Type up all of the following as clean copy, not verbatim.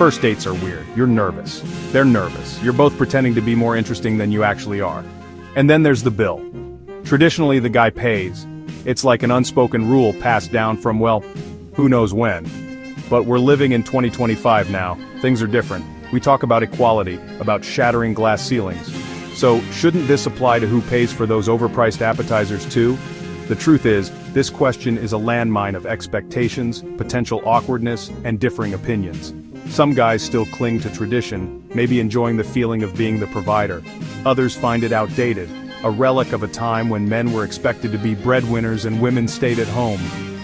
First dates are weird. You're nervous. They're nervous. You're both pretending to be more interesting than you actually are. And then there's the bill. Traditionally, the guy pays. It's like an unspoken rule passed down from, well, who knows when. But we're living in 2025 now. Things are different. We talk about equality, about shattering glass ceilings. So, shouldn't this apply to who pays for those overpriced appetizers too? The truth is, this question is a landmine of expectations, potential awkwardness, and differing opinions. Some guys still cling to tradition, maybe enjoying the feeling of being the provider. Others find it outdated, a relic of a time when men were expected to be breadwinners and women stayed at home.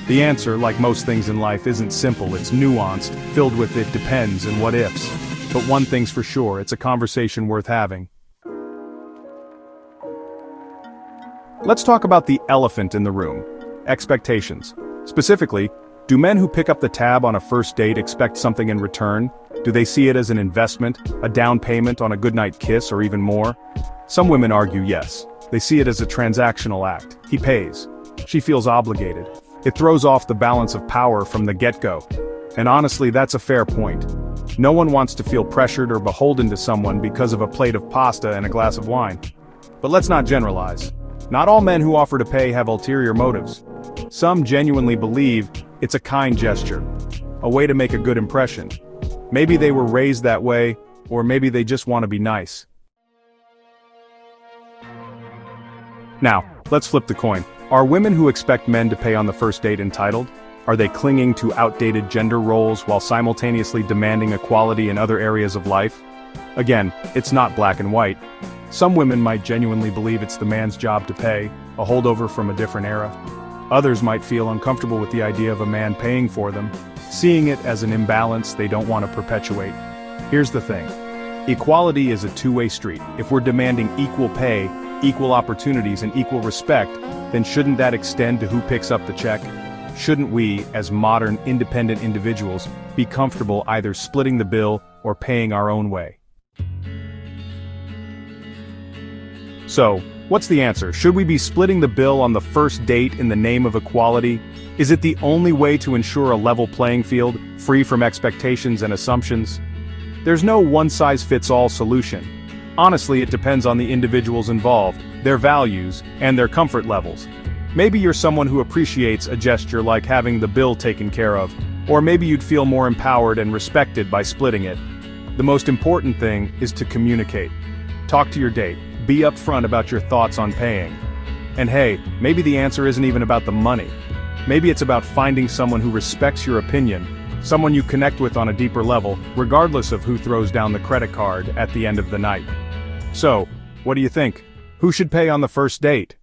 The answer, like most things in life, isn't simple, it's nuanced, filled with it depends and what ifs. But one thing's for sure, it's a conversation worth having. Let's talk about the elephant in the room. Expectations. Specifically, do men who pick up the tab on a first date expect something in return? Do they see it as an investment, a down payment on a goodnight kiss, or even more? Some women argue yes. They see it as a transactional act. He pays. She feels obligated. It throws off the balance of power from the get-go. And honestly, that's a fair point. No one wants to feel pressured or beholden to someone because of a plate of pasta and a glass of wine. But let's not generalize. Not all men who offer to pay have ulterior motives. Some genuinely believe it's a kind gesture, a way to make a good impression. Maybe they were raised that way, or maybe they just want to be nice. Now, let's flip the coin. Are women who expect men to pay on the first date entitled? Are they clinging to outdated gender roles while simultaneously demanding equality in other areas of life? Again, it's not black and white. Some women might genuinely believe it's the man's job to pay, a holdover from a different era. Others might feel uncomfortable with the idea of a man paying for them, seeing it as an imbalance they don't want to perpetuate. Here's the thing. Equality is a two-way street. If we're demanding equal pay, equal opportunities, and equal respect, then shouldn't that extend to who picks up the check? Shouldn't we, as modern, independent individuals, be comfortable either splitting the bill or paying our own way? So, what's the answer? Should we be splitting the bill on the first date in the name of equality? Is it the only way to ensure a level playing field, free from expectations and assumptions? There's no one-size-fits-all solution. Honestly, it depends on the individuals involved, their values, and their comfort levels. Maybe you're someone who appreciates a gesture like having the bill taken care of, or maybe you'd feel more empowered and respected by splitting it. The most important thing is to communicate. Talk to your date. Be upfront about your thoughts on paying. And hey, maybe the answer isn't even about the money. Maybe it's about finding someone who respects your opinion, someone you connect with on a deeper level, regardless of who throws down the credit card at the end of the night. So, what do you think? Who should pay on the first date?